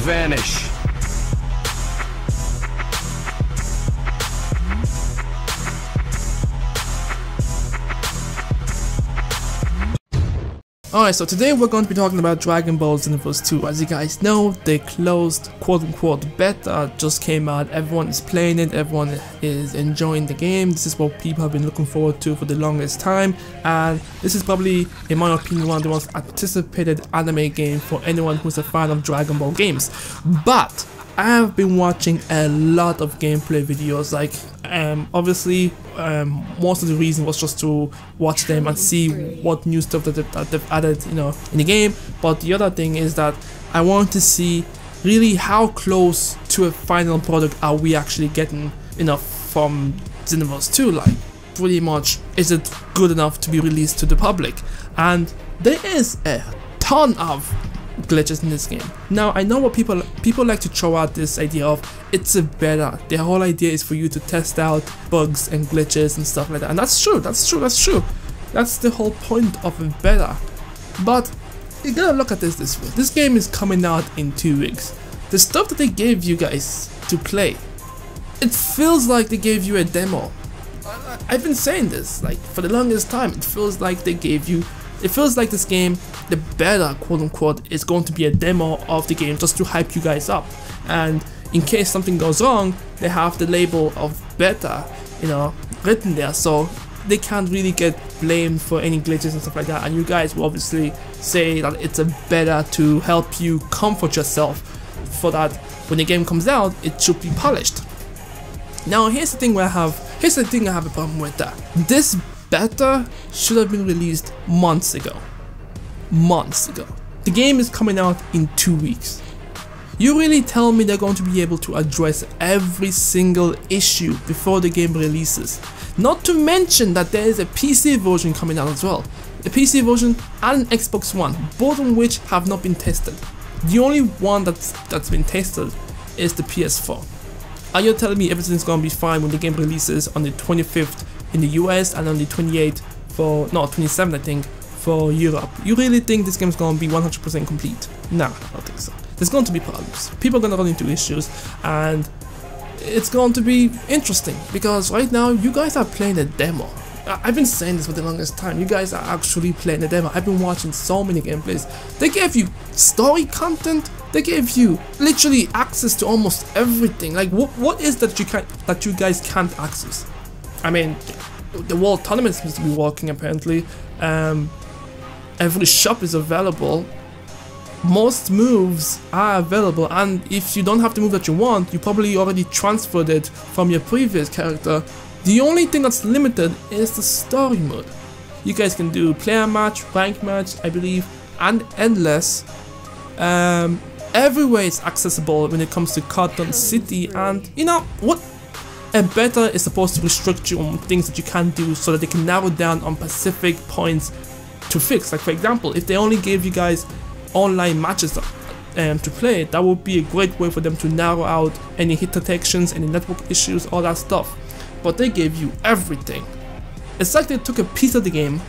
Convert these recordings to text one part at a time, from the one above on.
vanish. Alright, so today we're going to be talking about Dragon Ball Xenoverse 2. As you guys know, the closed quote-unquote beta just came out. Everyone is playing it, everyone is enjoying the game. This is what people have been looking forward to for the longest time, and this is probably, in my opinion, one of the most anticipated anime game for anyone who's a fan of Dragon Ball games. But I have been watching a lot of gameplay videos, like obviously most of the reason was just to watch them and see what new stuff that they've added, you know, in the game. But the other thing is that I want to see really how close to a final product are we actually getting, you know, from Xenoverse 2. Like, pretty much, is it good enough to be released to the public? And there is a ton of glitches in this game. Now, I know what people like to throw out this idea of it's a beta. The whole idea is for you to test out bugs and glitches and stuff like that, and that's true. That's the whole point of a beta. But you gotta look at this way. This game is coming out in 2 weeks. The stuff that they gave you guys to play, it feels like they gave you a demo. I've been saying this like for the longest time. It feels like they gave you. It feels like this game, the beta quote unquote, is going to be a demo of the game just to hype you guys up. And in case something goes wrong, they have the label of beta, you know, written there, so they can't really get blamed for any glitches and stuff like that. And you guys will obviously say that it's a beta to help you comfort yourself for that when the game comes out, it should be polished. Now here's the thing I have a problem with that. This beta should have been released months ago. The game is coming out in 2 weeks. You really tell me they're going to be able to address every single issue before the game releases? Not to mention that there is a PC version coming out as well. A PC version and an Xbox One, both of which have not been tested. The only one that's been tested is the PS4. Are you telling me everything's going to be fine when the game releases on the 25th in the US and on the 27th I think, for Europe? You really think this game's going to be 100% complete? Nah, I don't think so. There's going to be problems. People are going to run into issues, and it's going to be interesting because right now you guys are playing a demo. I've been saying this for the longest time. You guys are actually playing a demo. I've been watching so many gameplays. They gave you story content. They gave you literally access to almost everything. Like, what is that you guys can't access? I mean, the world tournament seems to be working apparently. Every shop is available. Most moves are available, and if you don't have the move that you want, you probably already transferred it from your previous character. The only thing that's limited is the story mode. You guys can do player match, rank match, I believe, and endless. Everywhere is accessible when it comes to Cotton City, and you know what? A beta is supposed to restrict you on things that you can't do so that they can narrow down on specific points to fix. Like, for example, if they only gave you guys online matches to play, that would be a great way for them to narrow out any hit detections, any network issues, all that stuff. But they gave you everything. It's like they took a piece of the game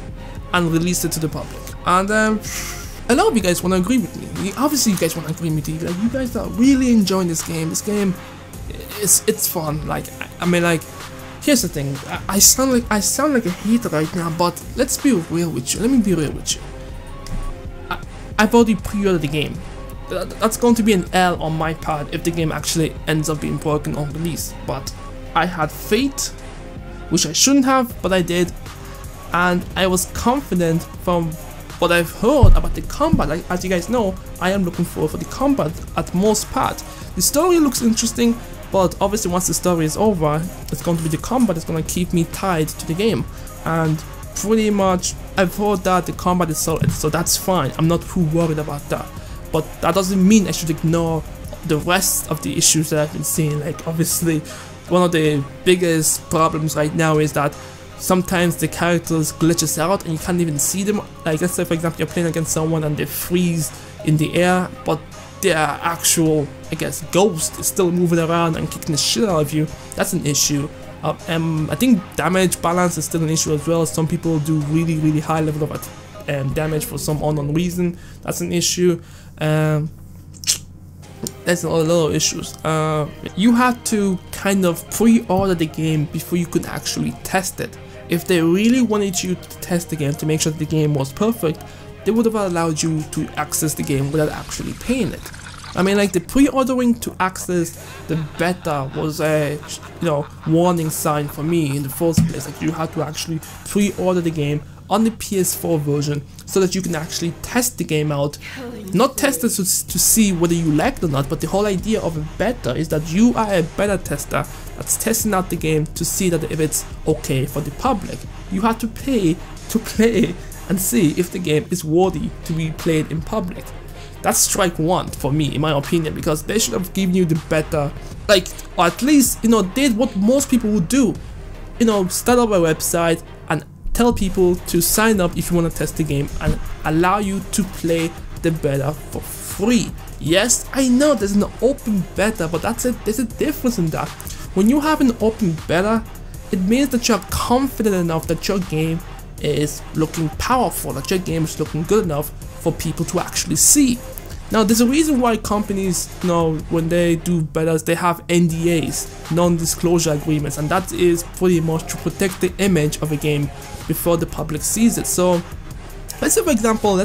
and released it to the public. And a lot of you guys want to agree with me. Obviously you guys want to agree with me. Like, you guys are really enjoying this game. This game, it's fun. Like, I mean, like, here's the thing. I sound like a hater right now, but let's be real with you. Let me be real with you. I've already pre-ordered the game. That's going to be an L on my part if the game actually ends up being broken on release. But I had faith, which I shouldn't have, but I did, and I was confident from what I've heard about the combat. Like, as you guys know, I am looking forward for the combat at most part. The story looks interesting, but obviously once the story is over, it's going to be the combat that's going to keep me tied to the game. And pretty much I've heard that the combat is solid, so that's fine. I'm not too worried about that. But that doesn't mean I should ignore the rest of the issues that I've been seeing. Like, obviously one of the biggest problems right now is that sometimes the characters glitches out and you can't even see them. Like, let's say for example you're playing against someone and they freeze in the air, but their actual, I guess, ghost is still moving around and kicking the shit out of you. That's an issue. I think damage balance is still an issue as well. Some people do really high level of damage for some unknown reason. That's an issue. there's a lot of issues. You had to kind of pre-order the game before you could actually test it. If they really wanted you to test the game to make sure that the game was perfect, they would have allowed you to access the game without actually paying it. I mean, like, the pre-ordering to access the beta was a, warning sign for me in the first place. Like, you had to actually pre-order the game on the PS4 version so that you can actually test the game out. Not test it to see whether you like it or not, but the whole idea of a beta is that you are a beta tester that's testing out the game to see that if it's okay for the public. You have to pay to play and see if the game is worthy to be played in public. That's strike one for me, in my opinion, because they should have given you the beta, like, or at least, did what most people would do. Start up a website and tell people to sign up if you want to test the game and allow you to play the beta for free. Yes, I know there's an open beta, but there's a difference in that. When you have an open beta, it means that you're confident enough that your game is looking powerful, that your game is looking good enough for people to actually see. Now, there's a reason why companies, when they do betas, they have NDAs, non-disclosure agreements, and that is pretty much to protect the image of a game before the public sees it. So, let's say for example,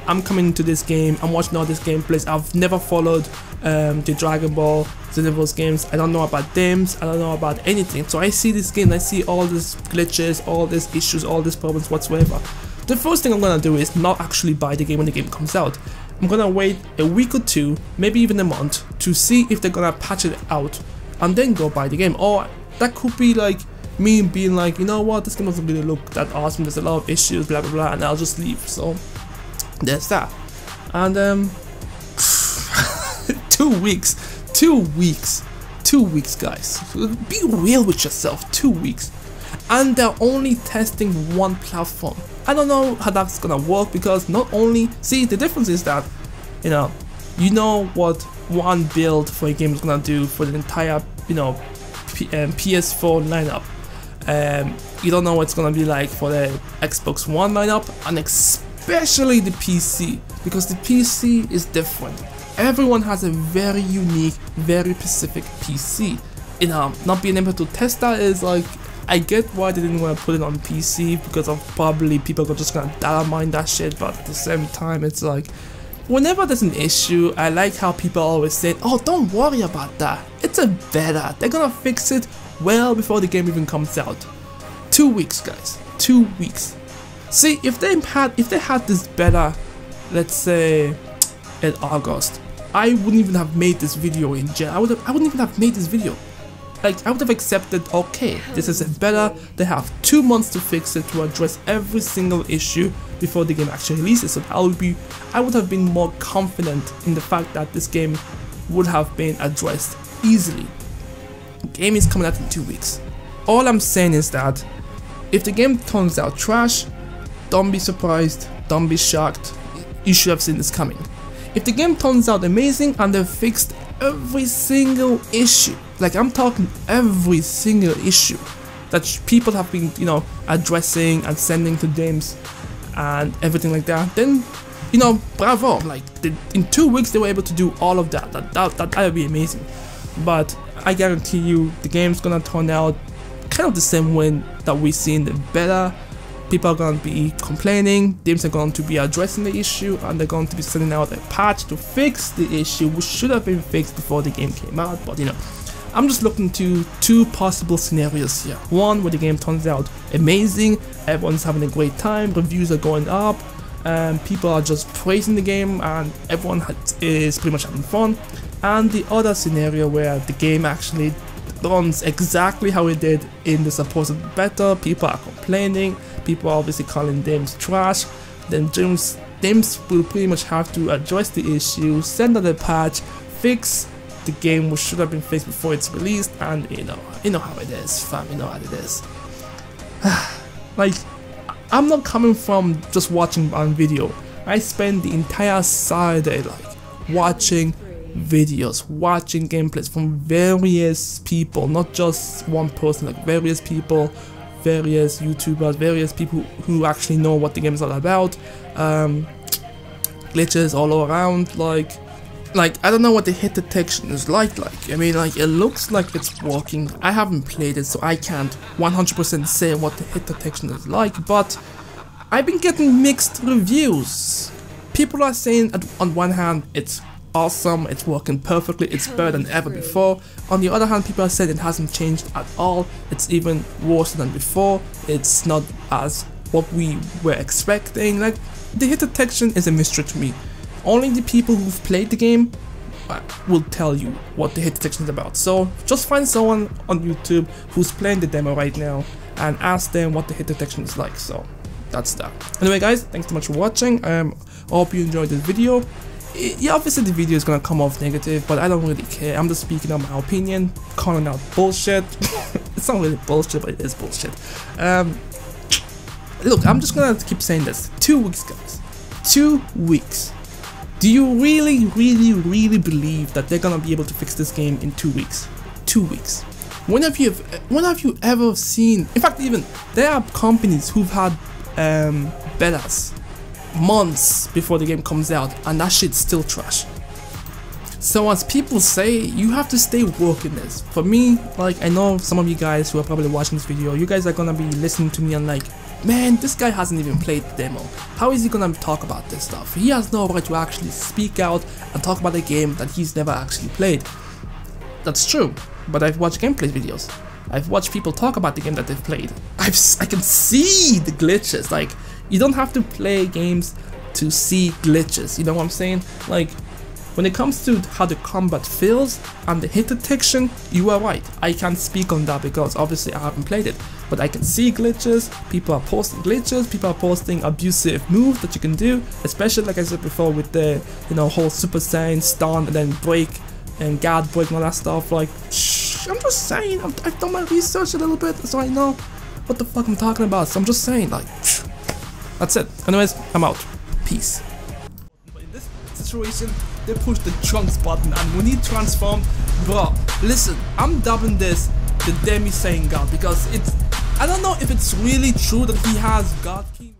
I'm coming into this game, I'm watching all these gameplays, I've never followed the Dragon Ball Xenoverse games, I don't know about games, I don't know about anything. So I see this game, I see all these glitches, all these issues, all these problems whatsoever. The first thing I'm gonna do is not actually buy the game when the game comes out. I'm gonna wait a week or two, maybe even a month, to see if they're gonna patch it out and then go buy the game. Or that could be like me being like, you know what, this game doesn't really look that awesome, there's a lot of issues, blah blah blah, and I'll just leave. So there's that. And 2 weeks guys, be real with yourself. 2 weeks, and they're only testing one platform. I don't know how that's gonna work, because not only, see, the difference is that you know what one build for a game is gonna do for the entire PS4 lineup. You don't know what it's gonna be like for the Xbox One lineup, and especially the PC, because the PC is different. Everyone has a very unique, very specific PC. Not being able to test that is like, I get why they didn't want to put it on PC, because of probably people are just gonna data mine that shit, but at the same time it's like, whenever there's an issue, I like how people always say, oh, don't worry about that, it's a beta, they're gonna fix it well before the game even comes out. 2 weeks guys, 2 weeks. See, if they had this beta, let's say in August, I wouldn't even have made this video in Jan. I wouldn't even have made this video. Like, I would have accepted, okay, this is a beta, they have 2 months to fix it, to address every single issue before the game actually releases. So I would have been more confident in the fact that this game would have been addressed easily. The game is coming out in 2 weeks. All I'm saying is that if the game turns out trash, don't be surprised, don't be shocked, you should have seen this coming. If the game turns out amazing and they've fixed every single issue, like I'm talking every single issue that people have been, addressing and sending to games and everything like that, then, bravo. Like, in 2 weeks they were able to do all of that. That would be amazing. But I guarantee you, the game's gonna turn out kind of the same way that we see in the beta. People are going to be complaining, teams are going to be addressing the issue, and they're going to be sending out a patch to fix the issue, which should have been fixed before the game came out. But I'm just looking to 2 possible scenarios here. One where the game turns out amazing, everyone's having a great time, reviews are going up, people are just praising the game, and everyone is pretty much having fun. And the other scenario where the game actually runs exactly how it did in the supposed beta, people are complaining, people are obviously calling games trash, then games will pretty much have to address the issue, send out a patch, fix the game which should have been fixed before it's released, and you know how it is, fam, you know how it is. Like, I'm not coming from just watching on video. I spend the entire Saturday like watching videos, watching gameplays from various people, not just one person, like various people, various YouTubers, various people who actually know what the game is all about, glitches all around, like like, I don't know what the hit detection is like. I mean, like, it looks like it's working. I haven't played it, so I can't 100% say what the hit detection is like, but I've been getting mixed reviews. People are saying on one hand it's awesome, it's working perfectly, it's better than ever before. On the other hand, people are saying it hasn't changed at all, it's even worse than before, it's not as what we were expecting. Like, the hit detection is a mystery to me. Only the people who've played the game will tell you what the hit detection is about. So just find someone on YouTube who's playing the demo right now and ask them what the hit detection is like. So that's that. Anyway guys, thanks so much for watching. I hope you enjoyed this video. Yeah, obviously the video is gonna come off negative, but I don't really care. I'm just speaking on my opinion, calling out bullshit. It's not really bullshit, but it is bullshit. Look, I'm just gonna keep saying this. 2 weeks, guys. 2 weeks. Do you really believe that they're gonna be able to fix this game in 2 weeks? 2 weeks. When have you ever seen? In fact, even there are companies who've had betas months before the game comes out, and that shit's still trash. So as people say, you have to stay working this. For me, like, I know some of you guys who are probably watching this video, you guys are gonna be listening to me and like, man, this guy hasn't even played the demo. How is he gonna talk about this stuff? He has no right to actually speak out and talk about a game that he's never actually played. That's true, but I've watched gameplay videos. I've watched people talk about the game that they've played. I can see the glitches. Like, you don't have to play games to see glitches, you know what I'm saying? Like, when it comes to how the combat feels and the hit detection, you are right. I can't speak on that because obviously I haven't played it. But I can see glitches, people are posting glitches, people are posting abusive moves that you can do, especially like I said before with the, you know, whole Super Saiyan stun and then break and guard break and all that stuff. Like, I'm just saying, I've done my research a little bit, so I know what the fuck I'm talking about. So I'm just saying, like, that's it. Anyways, I'm out. Peace. But in this situation, they pushed the trunks button, and when he transformed, bro, listen, I'm dubbing this the Demi Saiyan God because it's, I don't know if it's really true that he has God Key.